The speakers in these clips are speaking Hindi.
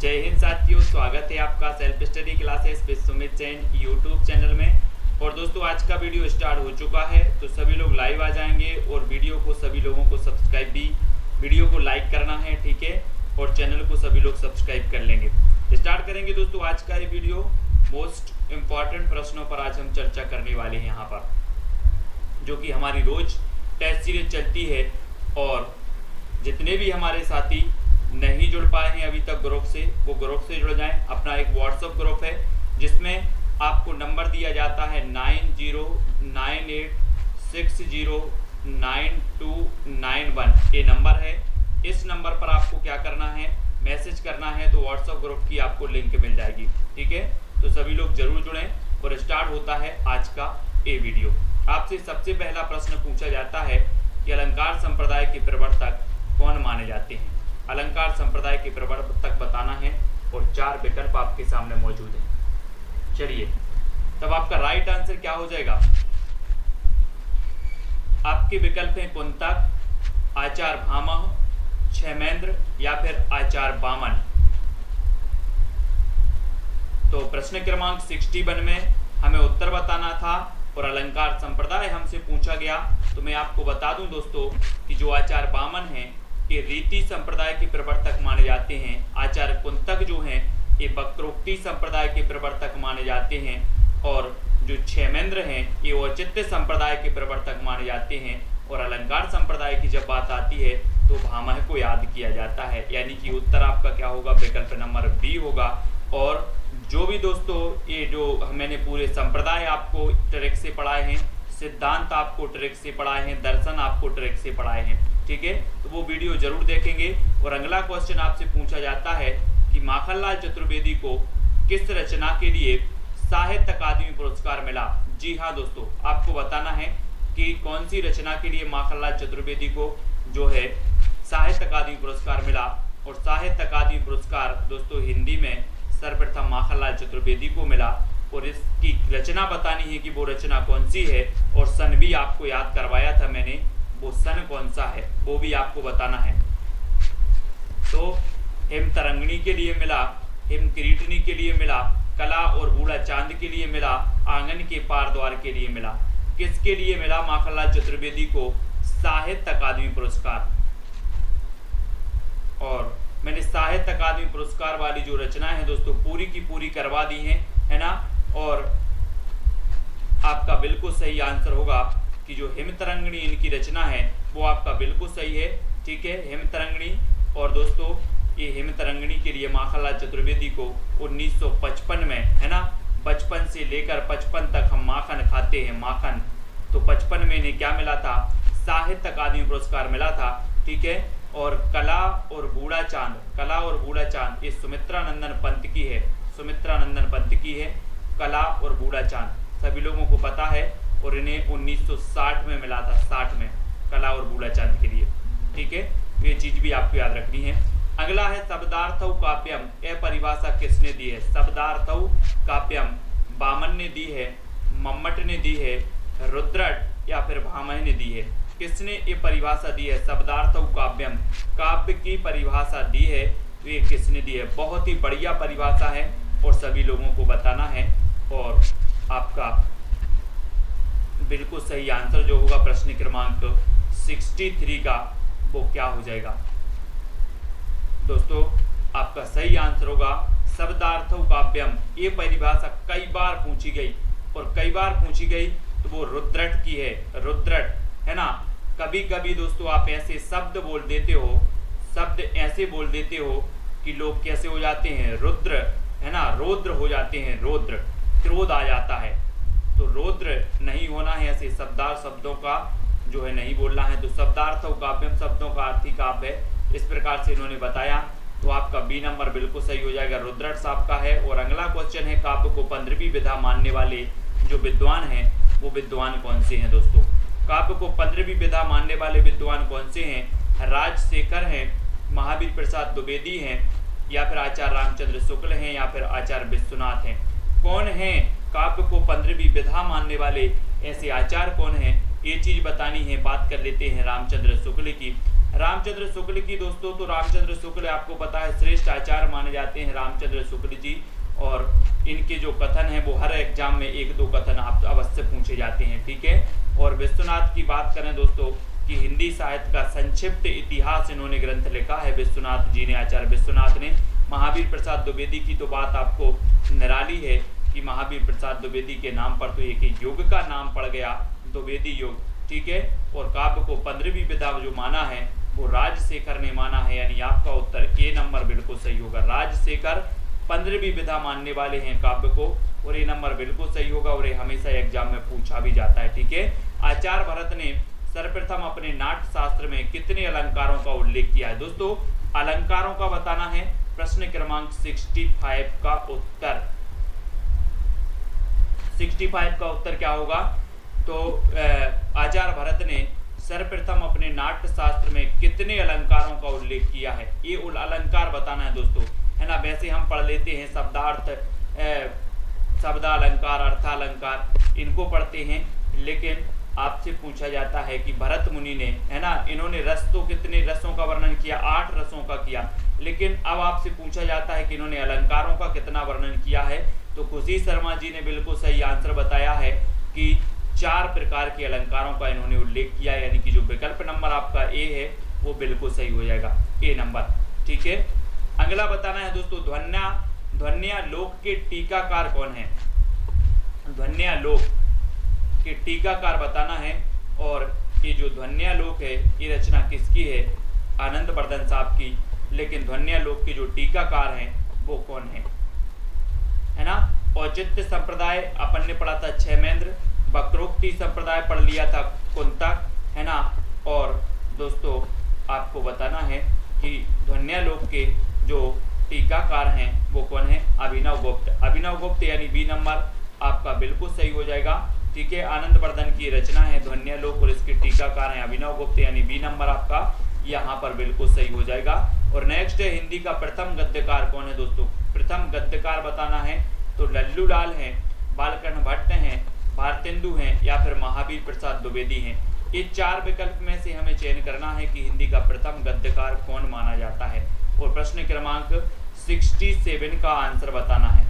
जय हिंद साथियों, स्वागत है आपका self study classes with Sumit Jain YouTube channel में। और दोस्तों आज का वीडियो स्टार्ट हो चुका है, तो सभी लोग लाइव आ जाएंगे और वीडियो को सभी लोगों को सब्सक्राइब भी, वीडियो को लाइक करना है, ठीक है, और चैनल को सभी लोग सब्सक्राइब कर लेंगे। स्टार्ट करेंगे दोस्तों आज का ये वीडियो। मोस्ट इम्पॉर्टेंट प्रश्नों पर आज हम चर्चा करने वाले हैं यहाँ पर, जो कि हमारी रोज टेस्ट सीरीज चलती है। और जितने भी हमारे साथी नहीं जुड़ पाए हैं अभी तक ग्रुप से, वो ग्रुप से जुड़ जाएं। अपना एक व्हाट्सएप ग्रुप है जिसमें आपको नंबर दिया जाता है 9098609291। ये नंबर है। इस नंबर पर आपको क्या करना है, मैसेज करना है, तो व्हाट्सएप ग्रुप की आपको लिंक मिल जाएगी, ठीक है। तो सभी लोग जरूर जुड़ें। और स्टार्ट होता है आज का ये वीडियो। आपसे सबसे पहला प्रश्न पूछा जाता है कि अलंकार संप्रदाय के प्रवर्तक कौन माने जाते हैं। अलंकार संप्रदाय के प्रवर्तक बताना है और 4 विकल्प आपके सामने मौजूद हैं। चलिए, तब आपका राइट आंसर क्या हो जाएगा। आपके विकल्प हैं कुंतक, आचार्य भामह, क्षेमेंद्र या फिर आचार्य वामन। तो प्रश्न क्रमांक 61 में हमें उत्तर बताना था और अलंकार संप्रदाय हमसे पूछा गया। तो मैं आपको बता दूं दोस्तों कि जो आचार्य वामन हैं ये रीति संप्रदाय के प्रवर्तक माने जाते हैं। आचार्य कुंतक जो हैं ये वक्रोक्ति संप्रदाय के प्रवर्तक माने जाते हैं। और जो क्षेमेंद्र हैं ये औचित्य संप्रदाय के प्रवर्तक माने जाते हैं। और अलंकार संप्रदाय की जब बात आती है तो भामह को याद किया जाता है, यानी कि उत्तर आपका क्या होगा, विकल्प नंबर बी होगा। और जो भी दोस्तों ये जो मैंने पूरे संप्रदाय आपको ट्रिक से पढ़ाए हैं, सिद्धांत आपको ट्रिक से पढ़ाए हैं, दर्शन आपको ट्रिक से पढ़ाए हैं, ठीक है, तो वो वीडियो जरूर देखेंगे। और अगला क्वेश्चन आपसे पूछा जाता है कि माखनलाल चतुर्वेदी को किस रचना के लिए साहित्य अकादमी पुरस्कार मिला। जी हाँ दोस्तों, आपको बताना है कि कौन सी रचना के लिए माखनलाल चतुर्वेदी को जो है साहित्य अकादमी पुरस्कार मिला। और साहित्य अकादमी पुरस्कार दोस्तों हिंदी में सर्वप्रथम माखनलाल चतुर्वेदी को मिला। और इसकी रचना बतानी है कि वो रचना कौन सी है, और सन भी आपको याद करवाया था मैंने, वो सन कौन सा है वो भी आपको बताना है। तो हेमतरंगिणी के लिए मिला, हेमकिरीटनी के लिए मिला, कला और बूढ़ा चांद के लिए मिला, आंगन के पार द्वार के लिए मिला। किसके लिए मिला माखनलाल चतुर्वेदी को साहित्य अकादमी पुरस्कार। और मैंने साहित्य अकादमी पुरस्कार वाली जो रचना है दोस्तों पूरी की पूरी करवा दी है ना। और आपका बिल्कुल सही आंसर होगा कि जो हेमतरंगिणी इनकी रचना है वो आपका बिल्कुल सही है, ठीक है, हेमतरंगिणी। और दोस्तों ये हेमतरंगिणी के लिए माखनलाल चतुर्वेदी को 1955 में, है ना, बचपन से लेकर 55 तक हम माखन खाते हैं, माखन, तो 55 में इन्हें क्या मिला था, साहित्य अकादमी पुरस्कार मिला था, ठीक है। और कला और बूढ़ा चांद, कला और बूढ़ा चांद ये सुमित्रानंदन पंत की है, सुमित्रानंदन पंत की है कला और बूढ़ा चांद, सभी लोगों को पता है। और इन्हें 1960 में मिला था, 60 में, कला और बूढ़ा चांद के लिए, ठीक है। ये चीज भी आपको याद रखनी है। अगला है शब्दार्थौ काव्यम, यह परिभाषा किसने दी है। शब्दार्थौ काव्यम वामन ने दी है, मम्मट ने दी है, रुद्रट या फिर भामह ने दी है। किसने ये परिभाषा दी है, शब्दार्थौ काव्यम, काव्य की परिभाषा दी है, तो ये किसने दी है। बहुत ही बढ़िया परिभाषा है और सभी लोगों को बताना है। और आपका बिल्कुल सही आंसर जो होगा प्रश्न क्रमांक 63 का वो क्या हो जाएगा दोस्तों, आपका सही आंसर होगा शब्दार्थौ काव्यम। ये परिभाषा कई बार पूछी गई और कई बार पूछी गई तो वो रुद्रट की है, रुद्रट, है ना। कभी कभी दोस्तों आप ऐसे शब्द बोल देते हो, शब्द ऐसे बोल देते हो कि लोग कैसे हो जाते हैं, रुद्र, है ना, रौद्र हो जाते हैं, रौद्र, क्रोध आ जाता है। तो रौद्र नहीं होना है, ऐसे शब्दार्थ शब्दों का जो है नहीं बोलना है। तो शब्दार्थौ काव्यम शब्दों का अर्थ ही काव्य है, इस प्रकार से इन्होंने बताया। तो आपका बी नंबर बिल्कुल सही हो जाएगा, रुद्रट साहब का है। और अगला क्वेश्चन है, काव्य को 15वीं विधा मानने वाले जो विद्वान हैं वो विद्वान कौन से हैं दोस्तों। काव्य को 15वीं विधा मानने वाले विद्वान कौन से हैं। राजशेखर हैं, महावीर प्रसाद द्विवेदी हैं, या फिर आचार्य रामचंद्र शुक्ल हैं, या फिर आचार्य विश्वनाथ हैं। कौन हैं काव्य को 15वीं विधा मानने वाले ऐसे आचार्य कौन हैं, ये चीज बतानी है। बात कर लेते हैं रामचंद्र शुक्ल की। रामचंद्र शुक्ल की दोस्तों, तो रामचंद्र शुक्ल आपको पता है श्रेष्ठ आचार्य माने जाते हैं रामचंद्र शुक्ल जी, और इनके जो कथन है वो हर एग्जाम में 1-2 कथन आप अवश्य पूछे जाते हैं, ठीक है। और विश्वनाथ की बात करें दोस्तों कि हिंदी साहित्य का संक्षिप्त इतिहास इन्होंने ग्रंथ लिखा है विश्वनाथ जी ने, आचार्य विश्वनाथ ने। महावीर प्रसाद द्विवेदी की तो बात आपको निराली है कि महावीर प्रसाद द्विवेदी के नाम पर तो एक युग का नाम पड़ गया, द्विवेदी युग, ठीक है। और काव्य को 15वीं विधा जो माना है वो राजशेखर ने माना है, यानी आपका उत्तर ए नंबर बिल्कुल सही होगा। राजशेखर 15वीं विधा मानने वाले हैं काव्य को, और ए नंबर बिल्कुल सही होगा, और ये हमेशा एग्जाम में पूछा भी जाता है, ठीक है। आचार्य भरत ने सर्वप्रथम अपने नाट्य शास्त्र में कितने अलंकारों का उल्लेख किया है? दोस्तों अलंकारों का बताना है, प्रश्न क्रमांक 65 का उत्तर 65 का उत्तर क्या होगा? तो आचार्य भरत ने सर्वप्रथम अपने नाट्य शास्त्र में कितने अलंकारों का उल्लेख किया है? ये अलंकार बताना है दोस्तों, है ना। वैसे हम पढ़ लेते हैं शब्दार्थ, शब्दालंकार, अर्थालंकार, इनको पढ़ते हैं, लेकिन आपसे पूछा जाता है कि भरत मुनि ने, है ना, इन्होंने रस तो कितने रसों का वर्णन किया? 8 रसों का किया। लेकिन अब आपसे पूछा जाता है कि इन्होंने अलंकारों का कितना वर्णन किया है? तो खुशी शर्मा जी ने बिल्कुल सही आंसर बताया है कि 4 प्रकार के अलंकारों का इन्होंने उल्लेख किया, यानी कि जो विकल्प नंबर आपका ए है वो बिल्कुल सही हो जाएगा, ए नंबर, ठीक है। अगला बताना है दोस्तों, ध्वन्यालोक के टीकाकार कौन है? ध्वन्यालोक के टीकाकार बताना है, और ये जो ध्वन्यालोक है ये रचना किसकी है? आनंद वर्धन साहब की। लेकिन ध्वन्यालोक के जो टीकाकार हैं वो कौन है ना। औचित्य संप्रदाय अपन ने पढ़ा था क्षेमेंद्र, वक्रोक्ति संप्रदाय पढ़ लिया था कुंतक, है ना। और दोस्तों आपको बताना है कि ध्वन्यालोक के जो टीकाकार हैं वो कौन है? अभिनव गुप्त। अभिनव गुप्त यानी बी नंबर आपका बिल्कुल सही हो जाएगा, ठीक है। आनंद वर्धन की रचना है ध्वन्यालोक और इसके टीकाकार हैं अभिनव गुप्त, यानी बी नंबर आपका यहाँ पर बिल्कुल सही हो जाएगा। और नेक्स्ट है, हिंदी का प्रथम गद्यकार कौन है दोस्तों? प्रथम गद्यकार बताना है, तो लल्लू लाल हैं, बालकृष्ण भट्ट हैं, भारतेंदु हैं, या फिर महावीर प्रसाद द्विवेदी हैं। ये 4 विकल्प में से हमें चयन करना है कि हिंदी का प्रथम गद्यकार कौन माना जाता है। और प्रश्न क्रमांक 67 का आंसर बताना है।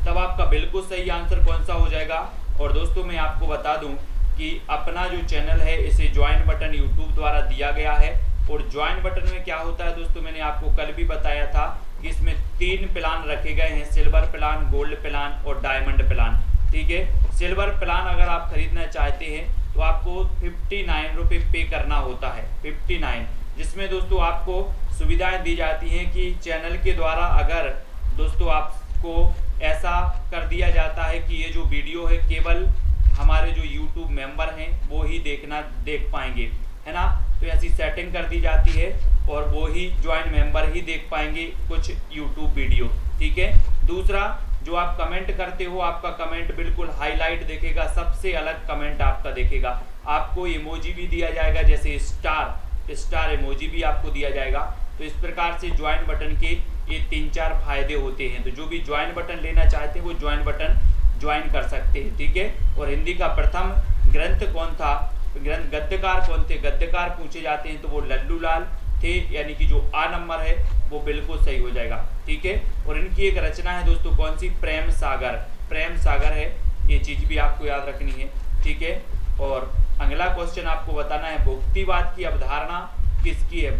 तब आपका बिल्कुल सही आंसर कौन सा हो जाएगा? और दोस्तों मैं आपको बता दूं कि अपना जो चैनल है इसे ज्वाइन बटन यूट्यूब द्वारा दिया गया है, और ज्वाइन बटन में क्या होता है दोस्तों, मैंने आपको कल भी बताया था कि इसमें 3 प्लान रखे गए हैं, सिल्वर प्लान, गोल्ड प्लान और डायमंड प्लान, ठीक है। सिल्वर प्लान अगर आप खरीदना चाहते हैं तो आपको 59 रुपये पे करना होता है, 59, जिसमें दोस्तों आपको सुविधाएं दी जाती हैं कि चैनल के द्वारा अगर दोस्तों आपको ऐसा कर दिया जाता है कि ये जो वीडियो है केवल हमारे जो YouTube मेंबर हैं वो ही देख पाएंगे, है ना। तो ऐसी सेटिंग कर दी जाती है और वो ही ज्वाइन मेंबर ही देख पाएंगे कुछ YouTube वीडियो, ठीक है। दूसरा, जो आप कमेंट करते हो आपका कमेंट बिल्कुल हाईलाइट दिखेगा, सबसे अलग कमेंट आपका दिखेगा। आपको इमोजी भी दिया जाएगा, जैसे स्टार इमोजी भी आपको दिया जाएगा। तो इस प्रकार से ज्वाइन बटन के ये 3-4 फायदे होते हैं। तो जो भी ज्वाइन बटन लेना चाहते हैं वो ज्वाइन बटन ज्वाइन कर सकते हैं, ठीक है। और हिंदी का प्रथम ग्रंथ कौन था, गद्यकार कौन थे? गद्यकार पूछे जाते हैं तो वो लल्लू लाल थे, यानी कि जो आ नंबर है वो बिल्कुल सही हो जाएगा, ठीक है। और इनकी एक रचना है दोस्तों, कौन सी? प्रेम सागर है, ये चीज भी आपको याद रखनी है, ठीक है। और अगला क्वेश्चन आपको बताना है, भुक्तिवाद की अवधारणा किसकी है?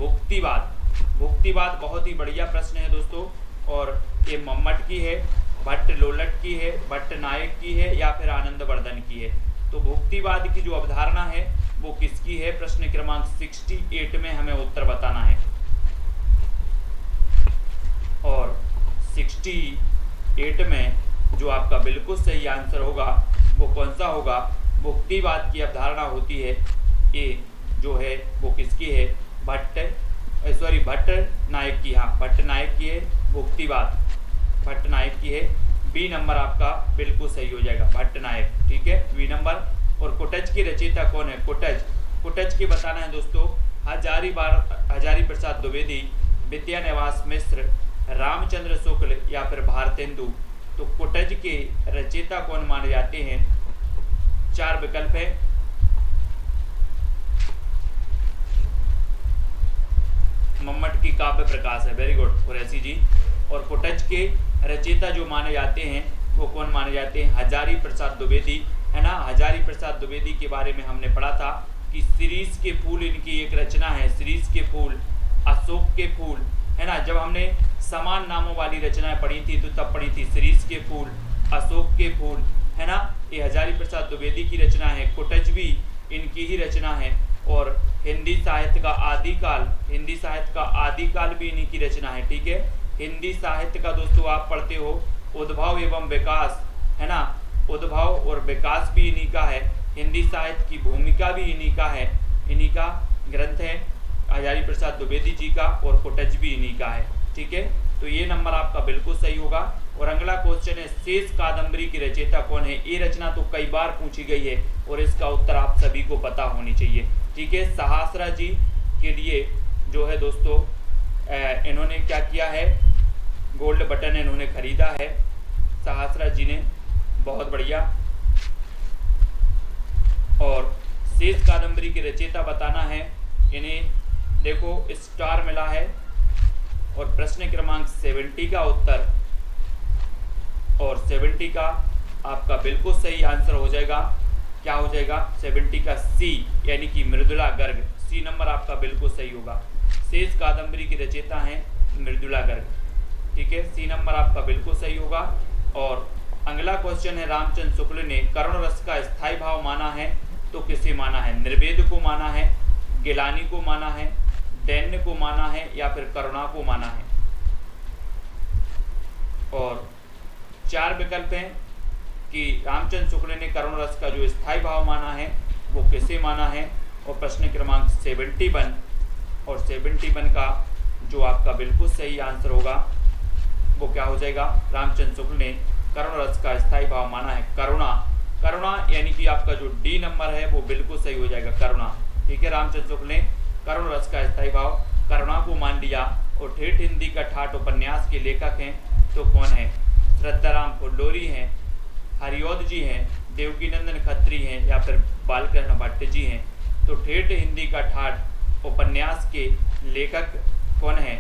भुक्तिवाद बहुत ही बढ़िया प्रश्न है दोस्तों, और ये मम्मट की है, भट्ट लोलट की है, भट्ट नायक की है, या फिर आनंद वर्धन की है। तो भुक्तिवाद की जो अवधारणा है वो किसकी है? प्रश्न क्रमांक 68 में हमें उत्तर बताना है। और 68 में जो आपका बिल्कुल सही आंसर होगा वो कौन सा होगा? भुक्तिवाद की अवधारणा होती है, ये जो है वो किसकी है? भट्ट नायक की। हाँ, भट्ट नायक की है भुक्तिवाद, भट्ट नायक की है। बी नंबर आपका बिल्कुल सही हो जाएगा, भट्ट नायक, ठीक है, बी नंबर। और कुटज की रचयिता कौन है? कुटज की बताना है दोस्तों, हजारी प्रसाद द्विवेदी, विद्यानिवास मिश्र, रामचंद्र शुक्ल, या फिर भारतेंदु। तो कुटज के रचयिता कौन माने जाते हैं? 4 विकल्प है, 1 काव्य प्रकाश है, वेरी गुड कुरैशी जी। और कुटज के रचयिता जो माने जाते हैं वो कौन माने जाते हैं? हजारी प्रसाद द्विवेदी, है ना। हजारी प्रसाद द्विवेदी के बारे में हमने पढ़ा था कि शिरीष के फूल इनकी एक रचना है, शिरीष के फूल, अशोक के फूल, है ना। जब हमने समान नामों वाली रचनाएं पढ़ी थी तो तब पढ़ी थी शिरीष के फूल, अशोक के फूल, है ना। ये हजारी प्रसाद द्विवेदी की रचना है। कुटज भी इनकी ही रचना है। और हिंदी साहित्य का आदिकाल, हिंदी साहित्य का आदिकाल भी इन्हीं की रचना है, ठीक है। हिंदी साहित्य का दोस्तों आप पढ़ते हो उद्भव एवं विकास, है ना। उद्भव और विकास भी इन्हीं का है। हिंदी साहित्य की भूमिका भी इन्हीं का है, इन्हीं का ग्रंथ है हजारी प्रसाद द्विवेदी जी का, और कुटज भी इन्हीं का है, ठीक है। तो ये नंबर आपका बिल्कुल सही होगा। और अगला क्वेश्चन है शेष कादंबरी की रचयिता कौन है? ये रचना तो कई बार पूछी गई है और इसका उत्तर आप सभी को पता होनी चाहिए, ठीक है। सहस्रा जी के लिए जो है दोस्तों इन्होंने क्या किया है? गोल्ड बटन इन्होंने खरीदा है सहस्रा जी ने, बहुत बढ़िया। और शेष कादंबरी के रचयिता बताना है, इन्हें देखो स्टार मिला है। और प्रश्न क्रमांक 70 का उत्तर, और 70 का आपका बिल्कुल सही आंसर हो जाएगा, क्या हो जाएगा? 70 का सी, यानी कि मृदुला गर्ग। सी नंबर आपका बिल्कुल सही होगा। शेष कादंबरी की रचयिता हैं मृदुला गर्ग, ठीक है। सी नंबर आपका बिल्कुल सही होगा। और अगला क्वेश्चन है रामचंद्र शुक्ल ने करुण रस का स्थायी भाव माना है तो किसे माना है? निर्वेद को माना है, गिलानी को माना है, दैन्य को माना है, या फिर करुणा को माना है? और 4 विकल्प हैं कि रामचंद्र शुक्ल ने करुण रस का जो स्थायी भाव माना है वो किसे माना है। और प्रश्न क्रमांक 71, और 71 का जो आपका बिल्कुल सही आंसर होगा वो क्या हो जाएगा? रामचंद्र शुक्ल ने करुण रस का स्थायी भाव माना है करुणा। करुणा यानी कि आपका जो डी नंबर है वो बिल्कुल सही हो जाएगा, करुणा, ठीक है। रामचंद्र शुक्ल ने करुण रस का स्थायी भाव करुणा को मान लिया। और ठेठ हिंदी का ठाठ उपन्यास के लेखक हैं तो कौन है? श्रद्धाराम फुल्लोरी हैं, हरिऔध जी हैं, देवकीनंदन खत्री हैं, या फिर बालकृष्ण भट्ट जी हैं। तो ठेठ हिंदी का ठाठ उपन्यास के लेखक कौन है?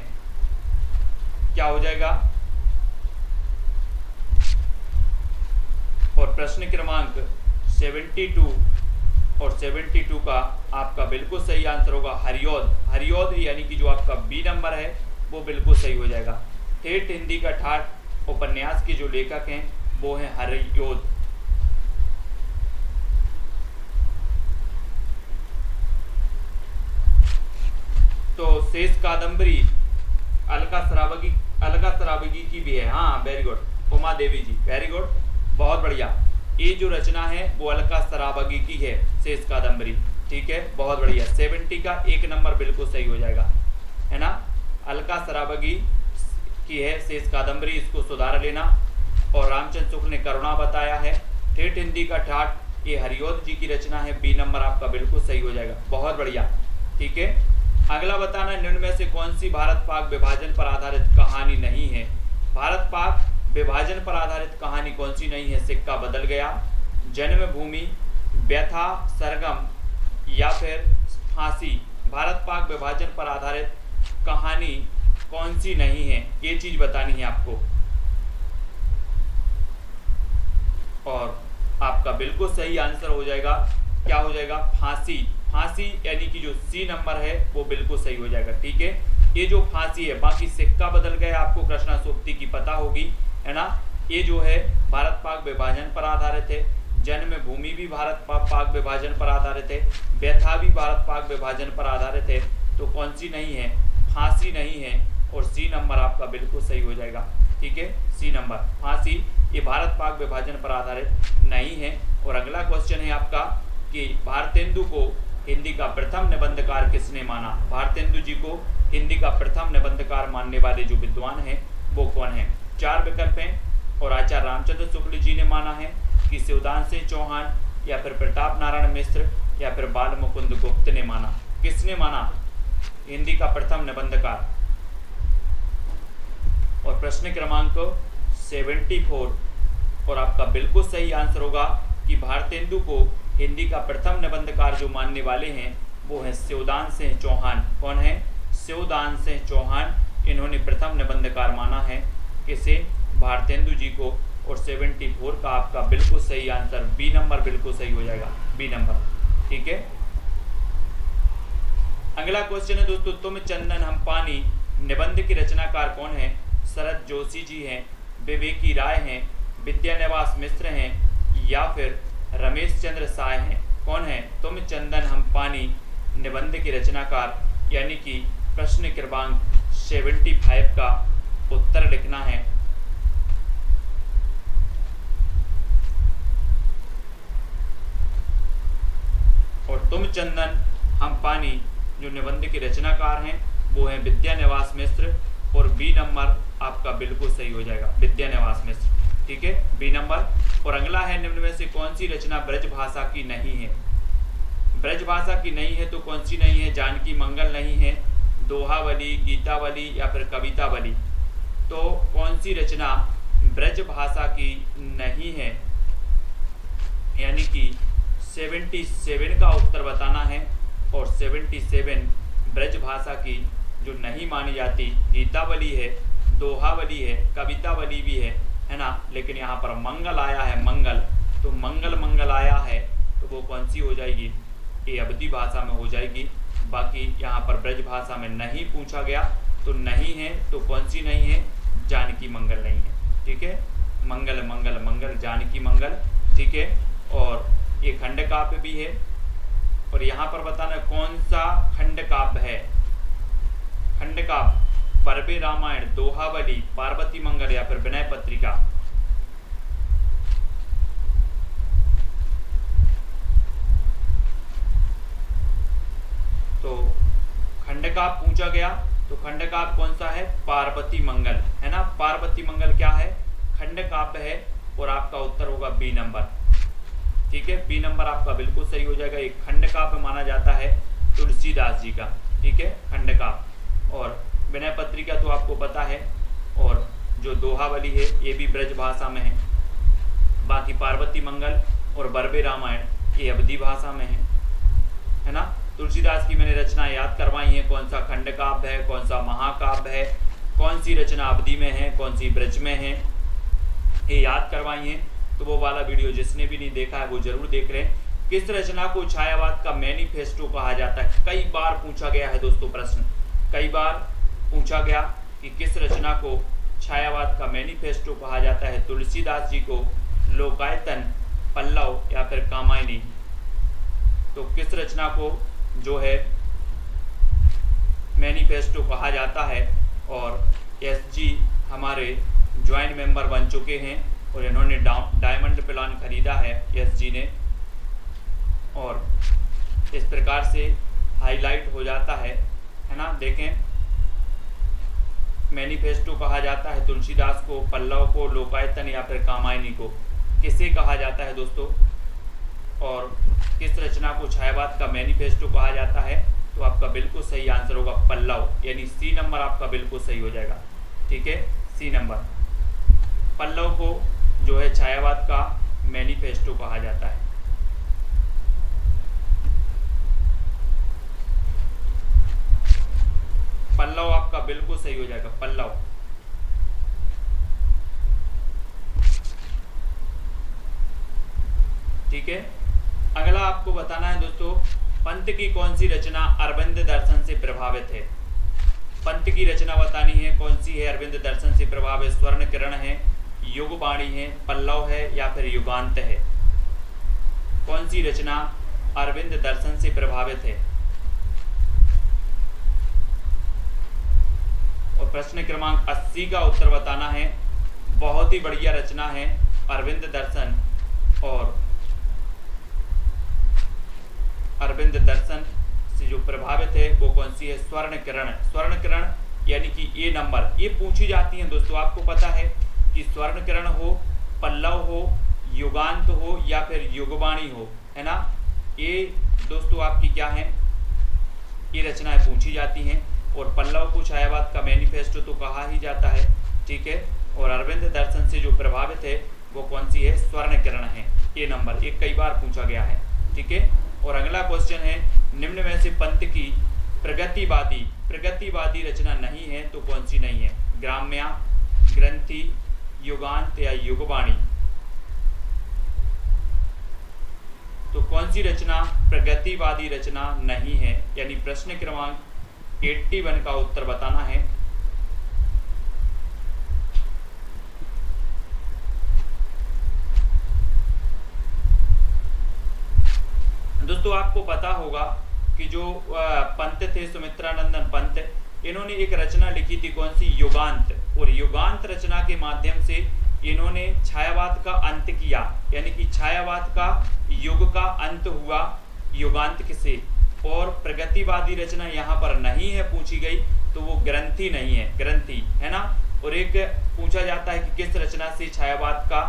क्या हो जाएगा? और प्रश्न क्रमांक 72 और 72 का आपका बिल्कुल सही आंसर होगा हरिऔध। हरिऔध यानी कि जो आपका बी नंबर है वो बिल्कुल सही हो जाएगा। ठेठ हिंदी का ठाठ उपन्यास के जो लेखक हैं वो हैं हरिऔध। तो शेष कादंबरी अलका सरावगी की भी है, हाँ वेरी गुड, उमा देवी जी, वेरी गुड, बहुत बढ़िया। ये जो रचना है वो अलका सरावगी की है, शेष कादंबरी, ठीक है, बहुत बढ़िया। 70 का 1 नंबर बिल्कुल सही हो जाएगा, है ना। अलका सरावगी की है शेष कादंबरी, इसको सुधार लेना। और रामचंद्र शुक्ल ने करुणा बताया है। ठेठ हिंदी का ठाठ ये हरिऔध जी की रचना है, बी नंबर आपका बिल्कुल सही हो जाएगा, बहुत बढ़िया, ठीक है। अगला बताना निम्न में से कौन सी भारत पाक विभाजन पर आधारित कहानी नहीं है? भारत पाक विभाजन पर आधारित कहानी कौन सी नहीं है? सिक्का बदल गया, जन्मभूमि, व्यथा, सरगम, या फिर फांसी। भारत पाक विभाजन पर आधारित कहानी कौन सी नहीं है, ये चीज बतानी है आपको। और आपका बिल्कुल सही आंसर हो जाएगा, क्या हो जाएगा? फांसी। फांसी यानी कि जो सी नंबर है वो बिल्कुल सही हो जाएगा, ठीक है। ये जो फांसी है, बाकी सिक्का बदल गया आपको कृष्णा सूक्ति की पता होगी, है ना। ये जो है भारत पाक विभाजन पर आधारित है, जन्मभूमि भी भारत पाक विभाजन पर आधारित है, व्यथा भी भारत पाक विभाजन पर आधारित है। तो कौन सी नहीं है? फांसी नहीं है, और सी नंबर आपका बिल्कुल सही हो जाएगा, ठीक है। सी नंबर फांसी ये भारत पाक विभाजन पर आधारित नहीं है। और अगला क्वेश्चन है आपका कि भारतेंदु को हिंदी का प्रथम निबंधकार किसने माना? भारतेंदु जी को हिंदी का प्रथम निबंधकार मानने वाले जो विद्वान हैं वो कौन है? 4 विकल्प हैं। और आचार्य रामचंद्र शुक्ल जी ने माना है, कि शिवदान सिंह चौहान, या फिर प्रताप नारायण मिश्र, या फिर बाल मुकुंद गुप्त ने माना। किसने माना हिंदी का प्रथम निबंधकार? और प्रश्न क्रमांक 74, और आपका बिल्कुल सही आंसर होगा कि भारतेंदु को हिंदी का प्रथम निबंधकार जो मानने वाले हैं वो है शिवदान सिंह चौहान। कौन है? शिवदान सिंह चौहान इन्होंने प्रथम निबंधकार माना है। किसे? भारतेंदु जी को। और 74 का आपका बिल्कुल सही आंसर बी नंबर बिल्कुल सही हो जाएगा, बी नंबर। ठीक है। अगला क्वेश्चन है दोस्तों, तुम चंदन हम पानी निबंध के रचनाकार कौन है? शरद जोशी जी हैं, विवेकी राय हैं, विद्यानिवास मिश्र हैं या फिर रमेश चंद्र साय हैं। कौन है? तुम चंदन हम पानी निबंध के रचनाकार, यानी कि प्रश्न क्रमांक 75 का उत्तर लिखना है। और तुम चंदन हम पानी जो निबंध के रचनाकार हैं वो हैं विद्यानिवास मिश्र, और बी नंबर आपका बिल्कुल सही हो जाएगा, विद्यानिवास मिश्र। ठीक है, बी नंबर। और अगला है, निम्न में से कौन सी रचना ब्रज भाषा की नहीं है? ब्रज भाषा की नहीं है तो कौन सी नहीं है? जानकी मंगल नहीं है, दोहावली, गीतावली या फिर कवितावली। तो कौन सी रचना ब्रज भाषा की नहीं है? यानी कि 77 का उत्तर बताना है। और 77 ब्रज भाषा की जो नहीं मानी जाती, गीतावली है, दोहावली है, कवितावली भी है ना। लेकिन यहाँ पर मंगल आया है, मंगल, तो मंगल आया है तो वो कौन सी हो जाएगी? ये अवधी भाषा में हो जाएगी। बाकी यहाँ पर ब्रज भाषा में नहीं पूछा गया, तो नहीं है तो कौन सी नहीं है? जानकी मंगल नहीं है। ठीक है, मंगल मंगल मंगल, जानकी मंगल। ठीक है, और ये खंड काव्य भी है। और यहाँ पर बताना कौन सा खंड काव्य है? खंड काव्य परबे रामायण, दोहावली, पार्वती मंगल या फिर विनय पत्रिका। तो खंड काव्य पूछा गया तो खंड काव्य कौन सा है? पार्वती मंगल, है ना। पार्वती मंगल क्या है? खंड काव्य है। और आपका उत्तर होगा बी नंबर। ठीक है, बी नंबर आपका बिल्कुल सही हो जाएगा। एक खंड काव्य माना जाता है तुलसीदास जी का। ठीक है, खंड काव्य। और विनय पत्रिका तो आपको पता है, और जो दोहावली है ये भी ब्रज भाषा में है। बाकी पार्वती मंगल और बरबे रामायण ये अवधी भाषा में है ना। तुलसीदास की मैंने रचना याद करवाई है, कौन सा खंड काव्य है, कौन सा महाकाव्य है, कौन सी रचना अवधी में है, कौन सी ब्रज में है, ये याद करवाई है। तो वो वाला वीडियो जिसने भी नहीं देखा है वो जरूर देख रहे हैं। किस रचना को छायावाद का मैनिफेस्टो कहा जाता है? कई बार पूछा गया है दोस्तों प्रश्न, कई बार पूछा गया कि किस रचना को छायावाद का मैनिफेस्टो कहा जाता है? तुलसीदास जी को लोकायतन, पल्लव या फिर कामायनी। तो किस रचना को जो है मैनिफेस्टो कहा जाता है? और एसजी हमारे ज्वाइंट मेंबर बन चुके हैं और इन्होंने डायमंड प्लान खरीदा है एसजी ने। और इस प्रकार से हाईलाइट हो जाता है ना। देखें, मैनिफेस्टो कहा जाता है तुलसीदास को, पल्लव को, लोकायतन या फिर कामायनी को। किसे कहा जाता है दोस्तों? और किस रचना को छायावाद का मैनिफेस्टो कहा जाता है? तो आपका बिल्कुल सही आंसर होगा पल्लव, यानी सी नंबर आपका बिल्कुल सही हो जाएगा। ठीक है, सी नंबर। पल्लव को जो है छायावाद का मैनिफेस्टो कहा जाता है। पल्लव आपका बिल्कुल सही हो जाएगा, पल्लव। ठीक है, अगला आपको बताना है दोस्तों, पंत की कौन सी रचना अरविंद दर्शन से प्रभावित है? पंत की रचना बतानी है, कौन सी है अरविंद दर्शन से प्रभावित? स्वर्ण किरण है, युगवाणी है, पल्लव है या फिर युगांत है? कौन सी रचना अरविंद दर्शन से प्रभावित है? और प्रश्न क्रमांक 80 का उत्तर बताना है। बहुत ही बढ़िया रचना है अरविंद दर्शन, और अरविंद दर्शन से जो प्रभावित है वो कौन सी है? स्वर्ण किरण। स्वर्ण किरण यानी कि ये नंबर, ये पूछी जाती है दोस्तों। आपको पता है कि स्वर्ण किरण हो, पल्लव हो, युगांत हो या फिर युगवाणी हो, है ना। ये दोस्तों आपकी क्या है? ये रचनाएं पूछी जाती हैं। और पल्लव को छायावाद का मैनिफेस्टो तो कहा ही जाता है। ठीक है, और अरविंद दर्शन से जो प्रभावित है वो कौन सी है? स्वर्ण किरण है। ये नंबर एक कई बार पूछा गया है। ठीक है, और अगला क्वेश्चन है, निम्न में से पंत की प्रगतिवादी प्रगतिवादी रचना नहीं है तो कौन सी नहीं है? ग्राम्या, ग्रंथि, युगांत या युगवाणी। तो कौन सी रचना प्रगतिवादी रचना नहीं है? यानी प्रश्न क्रमांक 81 का उत्तर बताना है। दोस्तों आपको पता होगा कि जो पंत थे, सुमित्रानंदन पंत, इन्होंने एक रचना लिखी थी, कौन सी? युगांत। और युगांत रचना के माध्यम से इन्होंने छायावाद का अंत किया, यानी कि छायावाद का युग का अंत हुआ युगांत से। और प्रगतिवादी रचना यहाँ पर नहीं है पूछी गई, तो वो ग्रंथि नहीं है, ग्रंथि है ना। और एक पूछा जाता है कि किस रचना से छायावाद का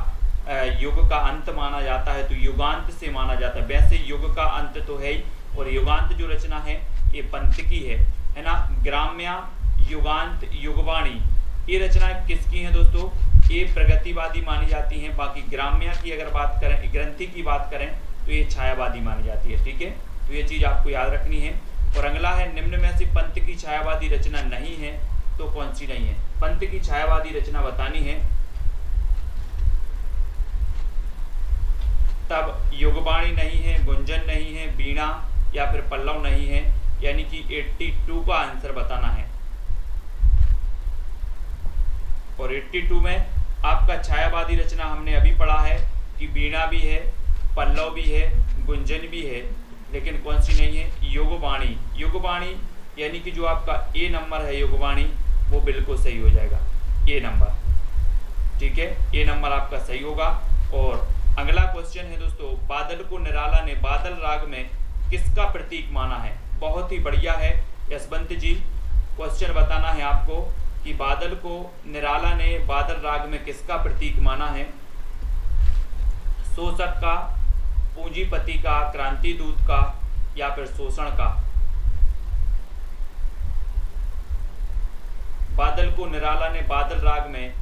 युग का अंत माना जाता है, तो युगांत से माना जाता है। वैसे युग का अंत तो है ही, और युगांत जो रचना है ये पंत की है ना। ग्राम्या, युगांत, युगवाणी, ये रचना किसकी है दोस्तों? ये प्रगतिवादी मानी जाती हैं। बाकी ग्राम्या की अगर बात करें, ग्रंथि की बात करें, तो ये छायावादी मानी जाती है। ठीक है, तो ये चीज आपको याद रखनी है। और अगला है, निम्न में से पंत की छायावादी रचना नहीं है तो कौन सी नहीं है? पंत की छायावादी रचना बतानी है, तब युगवाणी नहीं है, गुंजन नहीं है, वीणा या फिर पल्लव नहीं है, यानी कि 82 का आंसर बताना है। और 82 में आपका छायावादी रचना हमने अभी पढ़ा है कि वीणा भी है, पल्लव भी है, गुंजन भी है, लेकिन कौन सी नहीं है? युगवाणी। युगवाणी यानी कि जो आपका ए नंबर है युगवाणी, वो बिल्कुल सही हो जाएगा, ए नंबर। ठीक है, ए नंबर आपका सही होगा। और अगला क्वेश्चन है दोस्तों, बादल को निराला ने बादल राग में किसका प्रतीक माना है? बहुत ही बढ़िया है यशवंत जी, क्वेश्चन बताना है आपको कि बादल को निराला ने बादल राग में किसका प्रतीक माना है? शोषक का, पूंजीपति का, क्रांति दूत का या फिर शोषण का? बादल को निराला ने बादल राग में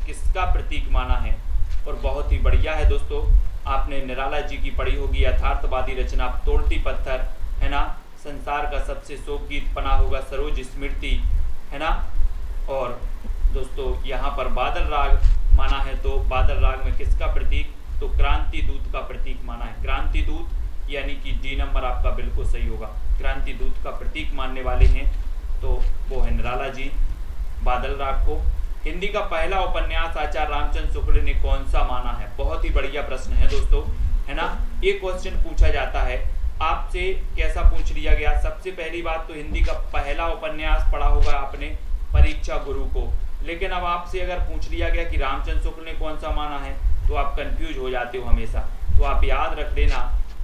किसका प्रतीक माना है? और बहुत ही बढ़िया है दोस्तों, आपने निराला जी की पढ़ी होगी यथार्थवादी रचना तोड़ती पत्थर, है ना। संसार का सबसे शोक गीत पना होगा सरोज स्मृति, है ना। और दोस्तों यहाँ पर बादल राग माना है, तो बादल राग में किसका प्रतीक? तो क्रांति दूत का प्रतीक माना है। क्रांति दूत यानी कि डी नंबर आपका बिल्कुल सही होगा। क्रांति दूत का प्रतीक मानने वाले हैं तो वो है निराला जी बादल राग को। हिंदी का पहला उपन्यास आचार्य रामचंद्र शुक्ल ने कौन सा माना है? बहुत ही बढ़िया प्रश्न है दोस्तों, है ना। ये क्वेश्चन पूछा जाता है आपसे, कैसा पूछ लिया गया? सबसे पहली बात तो हिंदी का पहला उपन्यास पढ़ा होगा आपने, परीक्षा गुरु को। लेकिन अब आपसे अगर पूछ लिया गया कि रामचंद्र शुक्ल ने कौन सा माना है, तो आप कंफ्यूज हो जाते हो हमेशा। तो आप याद रख लेना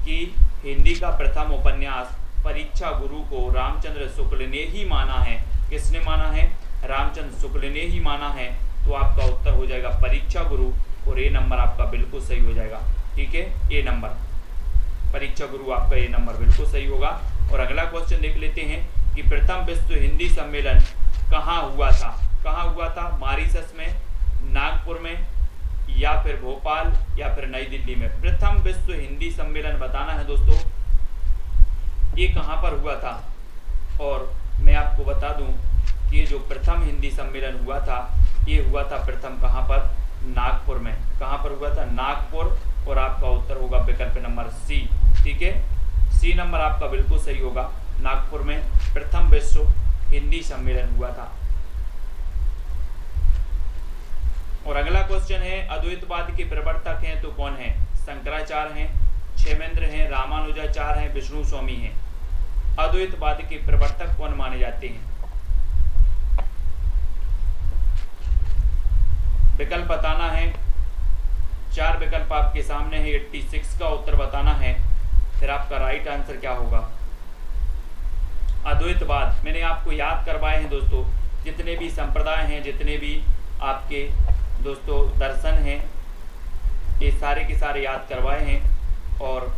कि हिंदी का प्रथम उपन्यास परीक्षा गुरु को रामचंद्र शुक्ल ने ही माना है। किसने माना है? रामचंद्र शुक्ल ने ही माना है। तो आपका उत्तर हो जाएगा परीक्षा गुरु, और ए नंबर आपका बिल्कुल सही हो जाएगा। ठीक है, ए नंबर, परीक्षा गुरु आपका ए नंबर बिल्कुल सही होगा। और अगला क्वेश्चन देख लेते हैं कि प्रथम विश्व हिंदी सम्मेलन कहाँ हुआ था? कहाँ हुआ था? मॉरिशस में, नागपुर में, या फिर भोपाल, या फिर नई दिल्ली में? प्रथम विश्व हिंदी सम्मेलन बताना है दोस्तों, ये कहाँ पर हुआ था। और मैं आपको बता दूं कि ये जो प्रथम हिंदी सम्मेलन हुआ था, ये हुआ था प्रथम कहाँ पर? नागपुर में। कहाँ पर हुआ था? नागपुर। और आपका उत्तर होगा विकल्प नंबर सी। ठीक है, सी नंबर आपका बिल्कुल सही होगा। नागपुर में प्रथम विश्व हिंदी सम्मेलन हुआ था। और अगला क्वेश्चन है, अद्वैतवाद के प्रवर्तक हैं तो कौन है? शंकराचार्य हैं, क्षेमेंद्र हैं, रामानुजाचार्य हैं, विष्णु स्वामी हैं। अद्वैतवाद के प्रवर्तक कौन माने जाते हैं? विकल्प बताना है, 4 विकल्प आपके सामने है। 86 का उत्तर बताना है, फिर आपका राइट आंसर क्या होगा? अद्वैतवाद मैंने आपको याद करवाए हैं दोस्तों, जितने भी संप्रदाय हैं, जितने भी आपके दोस्तों दर्शन हैं, ये सारे के सारे याद करवाए हैं। और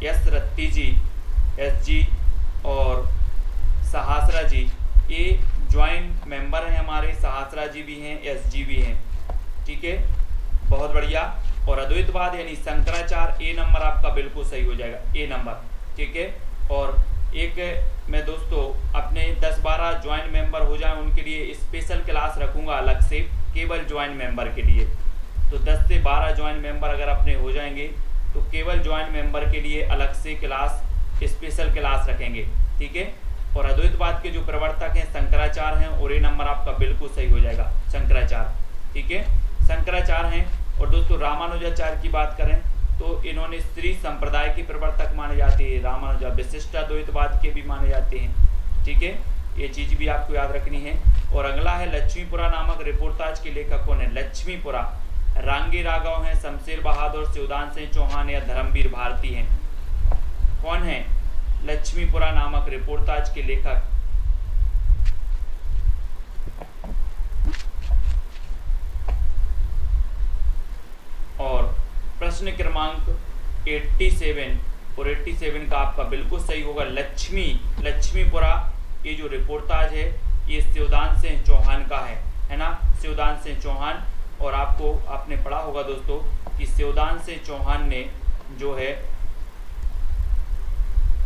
एस रत्ती जी, एस जी और सहस्रा जी, ये ज्वाइंट मेंबर हैं हमारे। सहस्रा जी भी हैं, एस जी भी हैं। ठीक है, बहुत बढ़िया। और अद्वैतवाद यानी शंकराचार्य, ए नंबर आपका बिल्कुल सही हो जाएगा, ए नंबर। ठीक है, और एक मैं दोस्तों अपने 10-12 ज्वाइंट मेंबर हो जाएं उनके लिए स्पेशल क्लास रखूंगा अलग से, केवल ज्वाइंट मेंबर के लिए। तो 10 से 12 ज्वाइंट मेंबर अगर अपने हो जाएंगे तो केवल ज्वाइंट मेंबर के लिए अलग से क्लास, स्पेशल क्लास रखेंगे, ठीक है। और अद्वैतवाद के जो प्रवर्तक हैं शंकराचार्य हैं, और ये नंबर आपका बिल्कुल सही हो जाएगा, शंकराचार्य, ठीक है, शंकराचार्य हैं। और दोस्तों रामानुजाचार्य की बात करें तो इन्होंने श्री संप्रदाय के प्रवर्तक माने जाते हैं। रामानुजा विशिष्टाद्वैतवाद के भी माने जाते हैं, ठीक है, ये चीज भी आपको याद रखनी है। और अगला है लक्ष्मीपुरा नामक रिपोर्टाज के लेखक कौन है? लक्ष्मीपुरा रांगी राघव हैं, शमशेर बहादुर, शिवदान सिंह चौहान या धर्मवीर भारती हैं। कौन है लक्ष्मीपुरा नामक रिपोर्टाज के लेखक? और प्रश्न क्रमांक 87 और 87 का आपका बिल्कुल सही होगा लक्ष्मीपुरा। ये जो रिपोर्टाज है ये शिवदान सिंह चौहान का है ना, शिवदान सिंह चौहान। और आपने पढ़ा होगा दोस्तों कि शिवदान सिंह चौहान ने जो है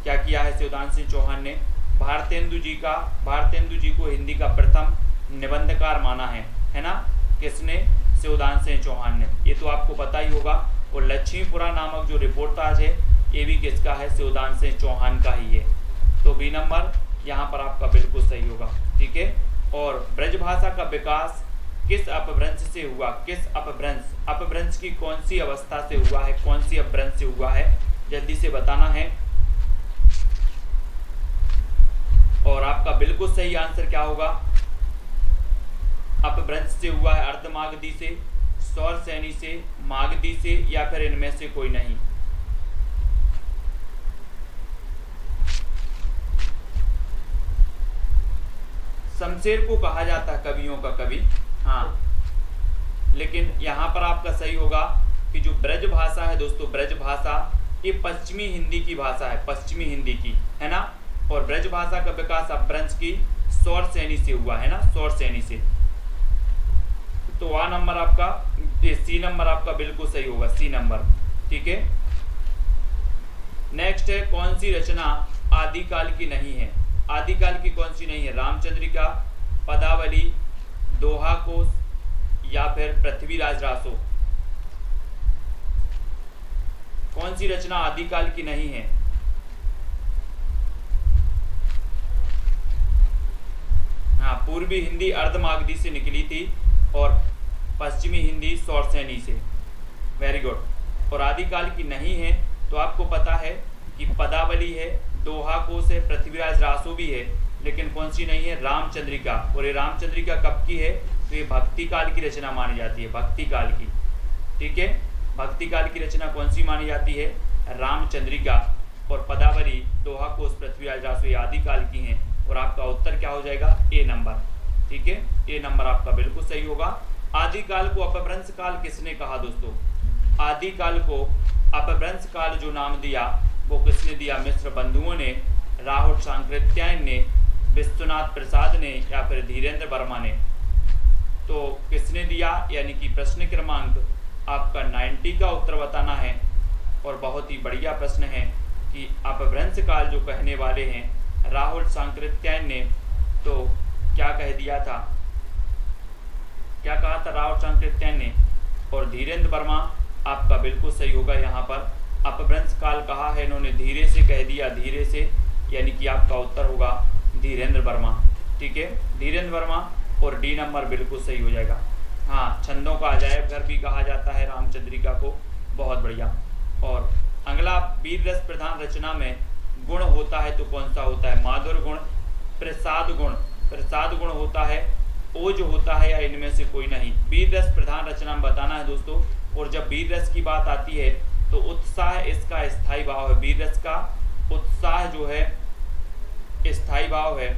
क्या किया है? शिवदान सिंह चौहान ने भारतेंदु जी को हिंदी का प्रथम निबंधकार माना है ना। किसने? शिवदान सिंह चौहान ने। ये तो आपको पता ही होगा। और लक्ष्मीपुरा नामक जो रिपोर्टाज है ये भी किसका है? शिवदान सिंह चौहान का ही है। तो बी नंबर यहाँ पर आपका बिल्कुल सही होगा, ठीक है। और ब्रजभाषा का विकास किस अपभ्रंश से हुआ? किस अपभ्रंश की कौन सी अवस्था से हुआ है? कौन सी अपभ्रंश से हुआ है? जल्दी से बताना है। और आपका बिल्कुल सही आंसर क्या होगा? अपभ्रंश से हुआ है अर्धमागधी से, सौरसेनी से, मागधी से, या फिर इनमें से कोई नहीं। शमशेर को कहा जाता है कवियों का कवि, हाँ, लेकिन यहां पर आपका सही होगा कि जो ब्रज भाषा है दोस्तों, ब्रज भाषा ये पश्चिमी हिंदी की भाषा है, पश्चिमी हिंदी की, है ना। और ब्रज भाषा का विकास अपभ्रंश की सौरसेनी से हुआ है ना, सौरसेनी से। तो आ नंबर आपका, सी नंबर आपका बिल्कुल सही होगा, सी नंबर, ठीक है। नेक्स्ट है कौन सी रचना आदिकाल की नहीं है? आदिकाल की कौन सी नहीं है? रामचंद्रिका, पदावली, दोहा कोश या फिर पृथ्वीराज रासो। कौन सी रचना आदिकाल की नहीं है? हाँ, पूर्वी हिंदी अर्धमागधी से निकली थी और पश्चिमी हिंदी सौरसेनी से। Very good. और आदिकाल की नहीं है तो आपको पता है कि पदावली है, दोहा कोश है, पृथ्वीराज रासो भी है, लेकिन कौन सी नहीं है? रामचंद्रिका। और ये रामचंद्रिका कब की है? तो ये भक्ति काल की रचना मानी जाती है, भक्ति काल की, ठीक है। भक्ति काल की रचना कौन सी मानी जाती है? रामचंद्रिका। और पदावली, दोहा कोश, पृथ्वीराज रासो ये आदिकाल की हैं। और आपका उत्तर क्या हो जाएगा? ए नंबर, ठीक है, ए नंबर आपका बिल्कुल सही होगा। आदिकाल को अपभ्रंश काल किसने कहा दोस्तों? आदिकाल को अपभ्रंश काल जो नाम दिया वो किसने दिया? मिश्र बंधुओं ने, राहुल सांकृत्यायन ने, विश्वनाथ प्रसाद ने या फिर धीरेन्द्र वर्मा ने। तो किसने दिया? यानी कि प्रश्न क्रमांक आपका 90 का उत्तर बताना है। और बहुत ही बढ़िया प्रश्न है कि अपभ्रंश काल जो कहने वाले हैं राहुल सांकृत्यायन ने, तो क्या कह दिया था? क्या कहा था राहुल सांकृत्यायन ने? और धीरेन्द्र वर्मा आपका बिल्कुल सही होगा। यहाँ पर अपभ्रंश काल कहा है इन्होंने, धीरे से कह दिया, धीरे से, यानी कि आपका उत्तर होगा धीरेन्द्र वर्मा, ठीक है, धीरेन्द्र वर्मा। और डी नंबर बिल्कुल सही हो जाएगा। हाँ, छंदों का अजायब घर भी कहा जाता है रामचंद्रिका को, बहुत बढ़िया। और अगला, वीर रस प्रधान रचना में गुण होता है तो कौन सा होता है? माधुर गुण, प्रसाद गुण, प्रसाद गुण होता है, ओज होता है, या इनमें से कोई नहीं? वीर रस प्रधान रचना में बताना है दोस्तों। और जब वीर रस की बात आती है तो उत्साह इसका स्थायी भाव है, वीर रस का उत्साह जो है स्थायी भाव है।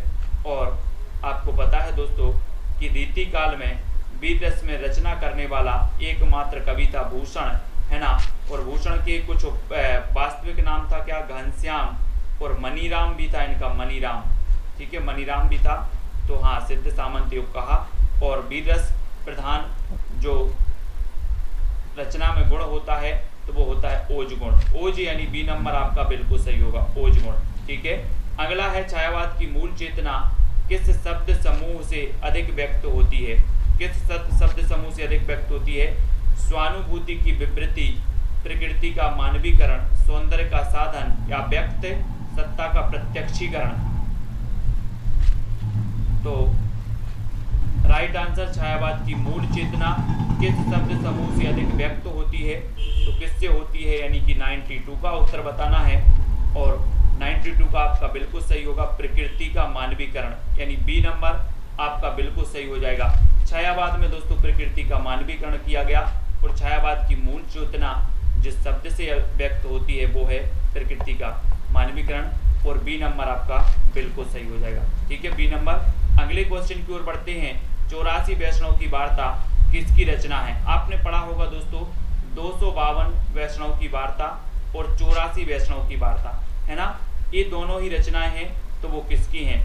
और आपको पता है दोस्तों कि रीति काल में वीर रस में रचना करने वाला एकमात्र कवि था भूषण, है ना। और भूषण के कुछ वास्तविक नाम था क्या? घनश्याम। और मनीराम भी था इनका, मनीराम, ठीक है, मनीराम भी था। तो हाँ, सिद्ध सामंत योग कहा। और वीर रस प्रधान जो रचना में गुण होता है तो वो होता है ओज गुण। ओज यानी बी नंबर आपका बिल्कुल सही होगा, ओज गुण, ठीक है। अगला है छायावाद की मूल चेतना किस शब्द समूह से अधिक व्यक्त होती है? किस शब्द समूह से अधिक व्यक्त होती है? स्वानुभूति की विवृत्ति, प्रकृति का मानवीकरण, सौंदर्य का साधन या व्यक्त सत्ता का प्रत्यक्षीकरण। तो राइट आंसर छायावाद की मूल चेतना किस शब्द समूह से अधिक व्यक्त होती है? तो किससे होती है, यानी कि 92 का उत्तर बताना है। और 92 का आपका बिल्कुल सही होगा प्रकृति का मानवीकरण, यानी बी नंबर आपका बिल्कुल सही हो जाएगा। छायावाद में दोस्तों प्रकृति का मानवीकरण किया गया और छायावाद की मूल चेतना जिस शब्द से व्यक्त होती है वो है प्रकृति का मानवीकरण, और बी नंबर आपका बिल्कुल सही हो जाएगा। ठीक है, बी नंबर। अगले क्वेश्चन की ओर बढ़ते हैं। 84 वैष्णव की वार्ता किसकी रचना है? आपने पढ़ा होगा दोस्तों 252 वैष्णव की वार्ता और 84 वैष्णव की वार्ता, है ना, ये दोनों ही रचनाएं हैं, तो वो किसकी हैं?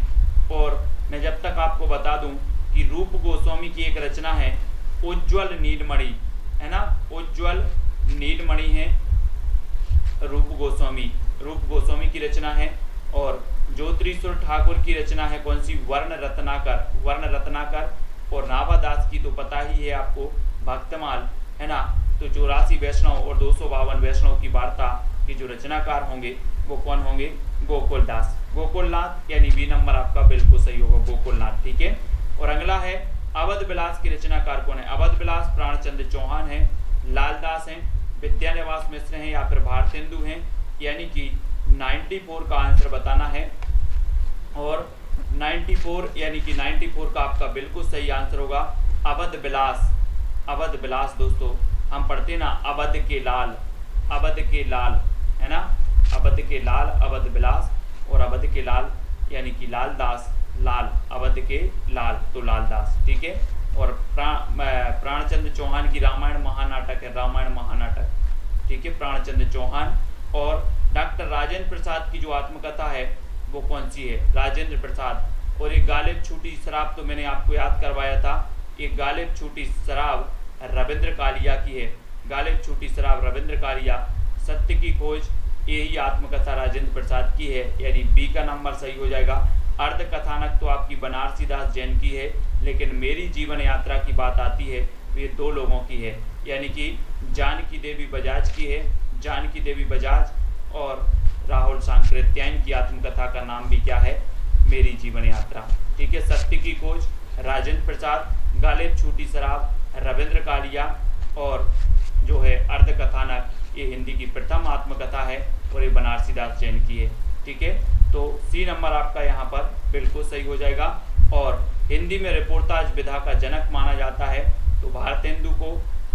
और मैं जब तक आपको बता दूं कि रूप गोस्वामी की एक रचना है उज्ज्वल नीलमणि, है ना, उज्ज्वल नीलमणि है रूप गोस्वामी की रचना है। और ज्योतिरीश्वर ठाकुर की रचना है कौन सी? वर्ण रत्नाकर। और नाभादास की तो पता ही है आपको, भक्तमाल, है ना। तो 84 वैष्णव और 252 वैष्णव की वार्ता के जो रचनाकार होंगे वो कौन होंगे? गोकुलनाथ, यानी बी नंबर आपका बिल्कुल सही होगा, गोकुलनाथ। ठीक है। और अगला है अवध विलास की रचनाकार कौन है? अवध विलास प्राणचंद्र चौहान है, लालदास हैं, विद्यानिवास मिश्र हैं या फिर भारतेंदु हैं, यानी कि 94 का आंसर बताना है। और 94 यानी कि 94 का आपका बिल्कुल सही आंसर होगा अवध विलास। दोस्तों हम पढ़ते ना अवध के लाल, है ना, अवध के लाल, अवध विलास, और अवध के लाल यानी कि लालदास, अवध के लाल, तो लालदास। ठीक है। और प्राणचंद्र चौहान की रामायण महानाटक है, ठीक है, प्राणचंद्र चौहान। और डॉक्टर राजेंद्र प्रसाद की जो आत्मकथा है वो कौन सी है? राजेंद्र प्रसाद। और एक गालिब छूटी शराब तो मैंने आपको याद करवाया था, एक गालिब छूटी शराब रविंद्र कालिया की है, गालिब छूटी शराब रविंद्र कालिया। सत्य की खोज, यही आत्मकथा राजेंद्र प्रसाद की है, यानी बी का नंबर सही हो जाएगा। अर्ध कथानक तो आपकी बनारसी दास जैन की है, लेकिन मेरी जीवन यात्रा की बात आती है तो ये दो लोगों की है, यानी कि जानकी देवी बजाज की है, जानकी देवी बजाज। और राहुल सांकृत्यायन की आत्मकथा का नाम भी क्या है? मेरी जीवन यात्रा। ठीक है। सत्य की खोज राजेंद्र प्रसाद, गालिब छूटी शराब रविंद्र कालिया, और जो है अर्ध कथानक ये हिंदी की प्रथम आत्मकथा है और ये बनारसी दास जैन की है। ठीक है। तो सी नंबर आपका यहाँ पर बिल्कुल सही हो जाएगा। और हिंदी में रिपोर्टाज विधा का जनक माना जाता है तो भारतेंदु को,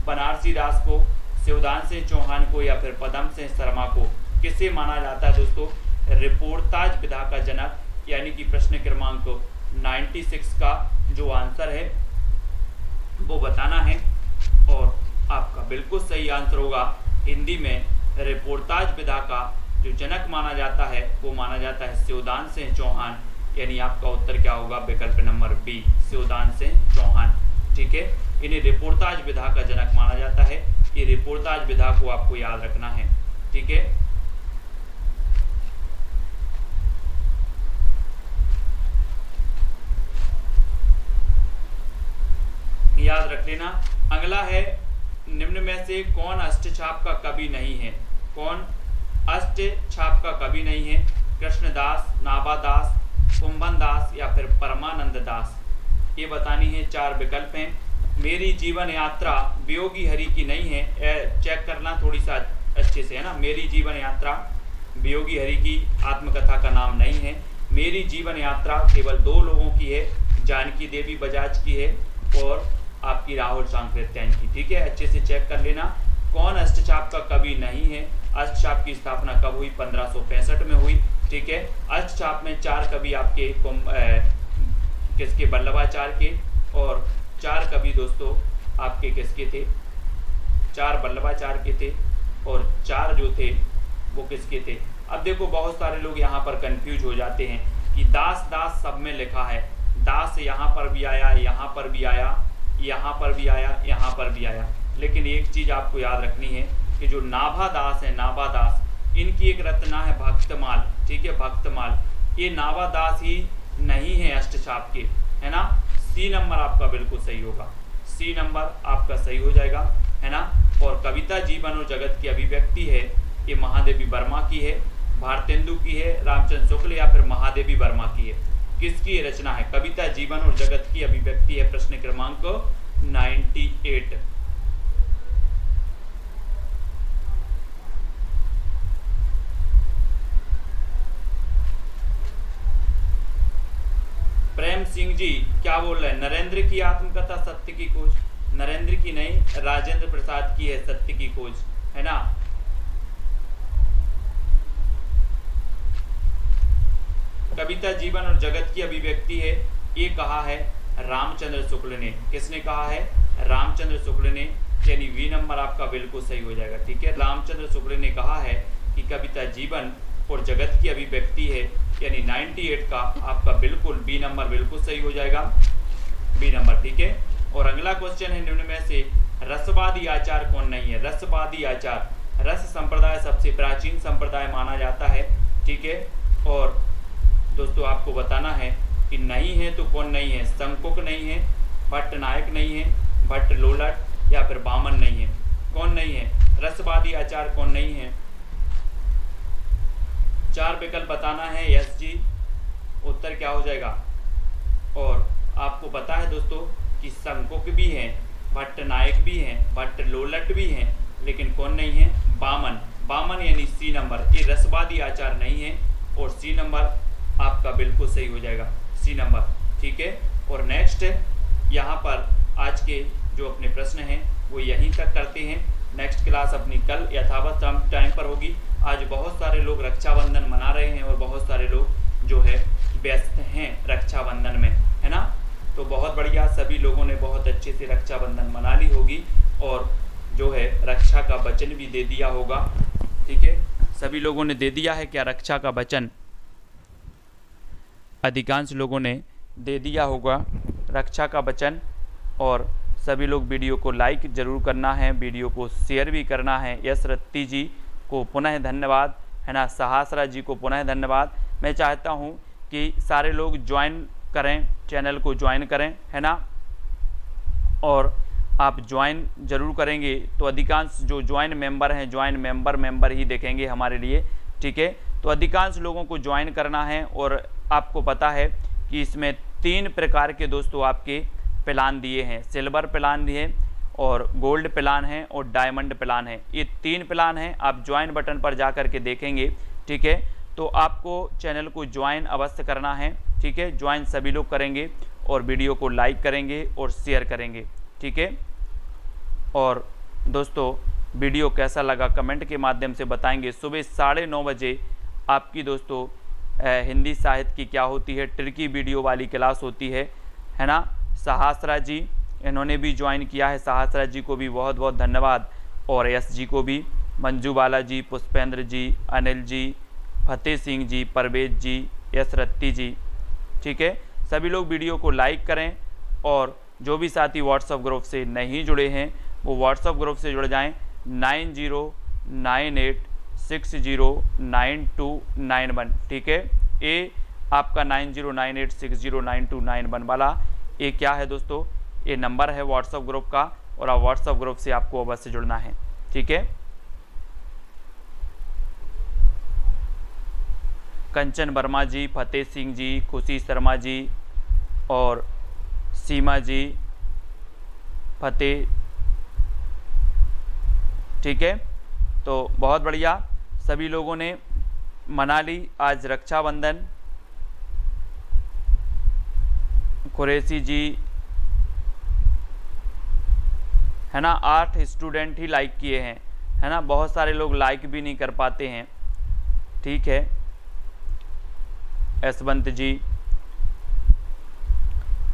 बनारसी दास को, शिवदान सिंह चौहान को या फिर पदम सिंह शर्मा को किसे माना जाता है दोस्तों? रिपोर्टाज विधा का जनक, यानी कि प्रश्न क्रमांक 96 का जो आंसर है वो बताना है। और आपका बिल्कुल सही आंसर होगा हिंदी में रिपोर्टाज विधा का जो जनक माना जाता है वो माना जाता है शिवदान सिंह चौहान, यानी आपका उत्तर क्या होगा? विकल्प नंबर बी, शिवदान सिंह चौहान। ठीक है। इन्हें रिपोर्टाज विधा का जनक माना जाता है। ये रिपोर्टाज विधा को आपको याद रखना है। ठीक है। याद रख लेना। अगला है निम्न में से कौन अष्टछाप का कवि नहीं है? कौन अष्टछाप का कवि नहीं है? कृष्णदास, नाभादास, कुंभन दास या फिर परमानंद दास? ये बतानी है। 4 विकल्प हैं। मेरी जीवन यात्रा वियोगी हरि की नहीं है, चेक करना थोड़ी सा अच्छे से, है ना। मेरी जीवन यात्रा वियोगी हरि की आत्मकथा का नाम नहीं है। मेरी जीवन यात्रा केवल 2 लोगों की है, जानकी देवी बजाज की है और आपकी राहुल सांकृत्यायन की। ठीक है, अच्छे से चेक कर लेना। कौन अष्टछाप का कवि नहीं है? अष्टछाप की स्थापना कब हुई? 1565 में हुई। ठीक है। अष्टछाप में 4 कवि आपके किसके? वल्लभाचार्य के, और 4 कवि दोस्तों आपके किसके थे? 4 वल्लभाचार्य के थे और 4 जो थे वो किसके थे? अब देखो बहुत सारे लोग यहाँ पर कंफ्यूज हो जाते हैं कि दास दास सब में लिखा है, दास यहाँ पर भी आया, यहाँ पर भी आया, यहाँ पर भी आया, यहाँ पर भी आया। लेकिन एक चीज आपको याद रखनी है कि जो नाभादास है, नाभादास, इनकी एक रचना है भक्तमाल। ठीक है, भक्तमाल। ये नावा दास ही नहीं है अष्टचाप के, है ना। सी नंबर आपका बिल्कुल सही होगा, सी नंबर आपका सही हो जाएगा, है ना। और कविता जीवन और जगत की अभिव्यक्ति है, ये महादेवी वर्मा की है, भारतेंदु की है, रामचंद्र शुक्ल या फिर महादेवी वर्मा की है। किसकी रचना है? कविता जीवन और जगत की अभिव्यक्ति है, प्रश्न क्रमांक 98। प्रेम सिंह जी क्या बोल रहे हैं? नरेंद्र की आत्मकथा सत्य की खोज, नरेंद्र की नहीं, राजेंद्र प्रसाद की है सत्य की खोज, है ना। कविता जीवन और जगत की अभिव्यक्ति है, ये कहा है रामचंद्र शुक्ल ने। किसने कहा है? रामचंद्र शुक्ल ने, यानी वी नंबर आपका बिल्कुल सही हो जाएगा, ठीक है। रामचंद्र शुक्ल ने कहा है कि कविता जीवन और जगत की अभिव्यक्ति है, यानी 98 का आपका बिल्कुल बी नंबर बिल्कुल सही हो जाएगा, बी नंबर, ठीक है। और अगला क्वेश्चन है निम्न में से रसवादी आचार कौन नहीं है? रसवादी आचार, रस संप्रदाय सबसे प्राचीन संप्रदाय माना जाता है, ठीक है। और दोस्तों आपको बताना है कि नहीं है तो कौन नहीं है? शंकुक नहीं है, भट्ट नायक नहीं है, भट्ट लोलट या फिर बामन नहीं है। कौन नहीं है? रसवादी आचार कौन नहीं है? 4 विकल्प बताना है। यस जी, उत्तर क्या हो जाएगा? और आपको पता है दोस्तों कि शंकुक भी हैं, भट्ट नायक भी हैं, भट्ट लोलट भी हैं, लेकिन कौन नहीं है? बामन। बामन यानी सी नंबर, ये रसवादी आचार नहीं है, और सी नंबर आपका बिल्कुल सही हो जाएगा, सी नंबर, ठीक है। और नेक्स्ट यहाँ पर आज के जो अपने प्रश्न हैं वो यहीं तक करते हैं। नेक्स्ट क्लास अपनी कल यथावत टाइम पर होगी। आज बहुत सारे लोग रक्षाबंधन मना रहे हैं और बहुत सारे लोग जो है व्यस्त हैं रक्षाबंधन में, है ना। तो बहुत बढ़िया, सभी लोगों ने बहुत अच्छे से रक्षाबंधन मना ली होगी और जो है रक्षा का वचन भी दे दिया होगा, ठीक है। सभी लोगों ने दे दिया है क्या रक्षा का वचन? अधिकांश लोगों ने दे दिया होगा रक्षा का वचन। और सभी लोग वीडियो को लाइक ज़रूर करना है, वीडियो को शेयर भी करना है। यश रत्ती जी को पुनः धन्यवाद, है ना। सहासरा जी को पुनः धन्यवाद। मैं चाहता हूं कि सारे लोग ज्वाइन करें, चैनल को ज्वाइन करें, है ना। और आप ज्वाइन ज़रूर करेंगे तो अधिकांश जो ज्वाइन मेंबर हैं, ज्वाइन मेंबर ही देखेंगे हमारे लिए, ठीक है। तो अधिकांश लोगों को ज्वाइन करना है। और आपको पता है कि इसमें 3 प्रकार के दोस्तों आपके प्लान दिए हैं, सिल्वर प्लान दिए और गोल्ड प्लान है और डायमंड प्लान है। ये 3 प्लान हैं। आप ज्वाइन बटन पर जा कर के देखेंगे, ठीक है। तो आपको चैनल को ज्वाइन अवश्य करना है, ठीक है। ज्वाइन सभी लोग करेंगे और वीडियो को लाइक करेंगे और शेयर करेंगे, ठीक है। और दोस्तों वीडियो कैसा लगा कमेंट के माध्यम से बताएंगे। सुबह 9:30 बजे आपकी दोस्तों हिंदी साहित्य की क्या होती है, ट्रिकी वीडियो वाली क्लास होती है ना। सहासरा जी इन्होंने भी ज्वाइन किया है, सहासरा जी को भी बहुत बहुत धन्यवाद। और यश जी को भी, मंजू बाला जी, पुष्पेंद्र जी, अनिल जी, फतेह सिंह जी, परवेज जी, यश रत्ती जी, ठीक है। सभी लोग वीडियो को लाइक करें। और जो भी साथी व्हाट्सएप ग्रुप से नहीं जुड़े हैं वो व्हाट्सएप ग्रुप से जुड़ जाएं। 9098609291, ठीक है। ये आपका 9098609291 वाला ये क्या है दोस्तों? ये नंबर है व्हाट्सएप ग्रुप का और आप व्हाट्सएप ग्रुप से आपको अवश्य जुड़ना है, ठीक है। कंचन वर्मा जी, फतेह सिंह जी, खुशी शर्मा जी और सीमा जी, फतेह, ठीक है। तो बहुत बढ़िया, सभी लोगों ने मना ली आज रक्षाबंधन। कुरैशी जी, है ना। 8 स्टूडेंट ही लाइक किए हैं, है ना। बहुत सारे लोग लाइक भी नहीं कर पाते हैं, ठीक है। यशवंत जी,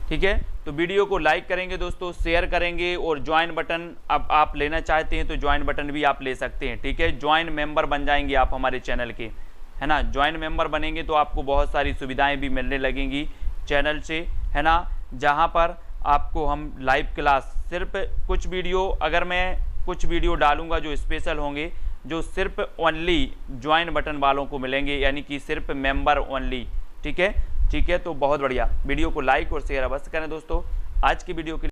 ठीक है। तो वीडियो को लाइक करेंगे दोस्तों, शेयर करेंगे और ज्वाइन बटन अब आप लेना चाहते हैं तो ज्वाइन बटन भी आप ले सकते हैं, ठीक है। ज्वाइन मेंबर बन जाएंगे आप हमारे चैनल के, है ना। ज्वाइन मेंबर बनेंगे तो आपको बहुत सारी सुविधाएं भी मिलने लगेंगी चैनल से, है ना। जहां पर आपको हम लाइव क्लास सिर्फ कुछ वीडियो, अगर मैं कुछ वीडियो डालूंगा जो स्पेशल होंगे, जो सिर्फ ओनली ज्वाइन बटन वालों को मिलेंगे, यानी कि सिर्फ मेंबर ओनली, ठीक है, तो बहुत बढ़िया। वीडियो को लाइक और शेयर अवश्य करें दोस्तों। आज की वीडियो के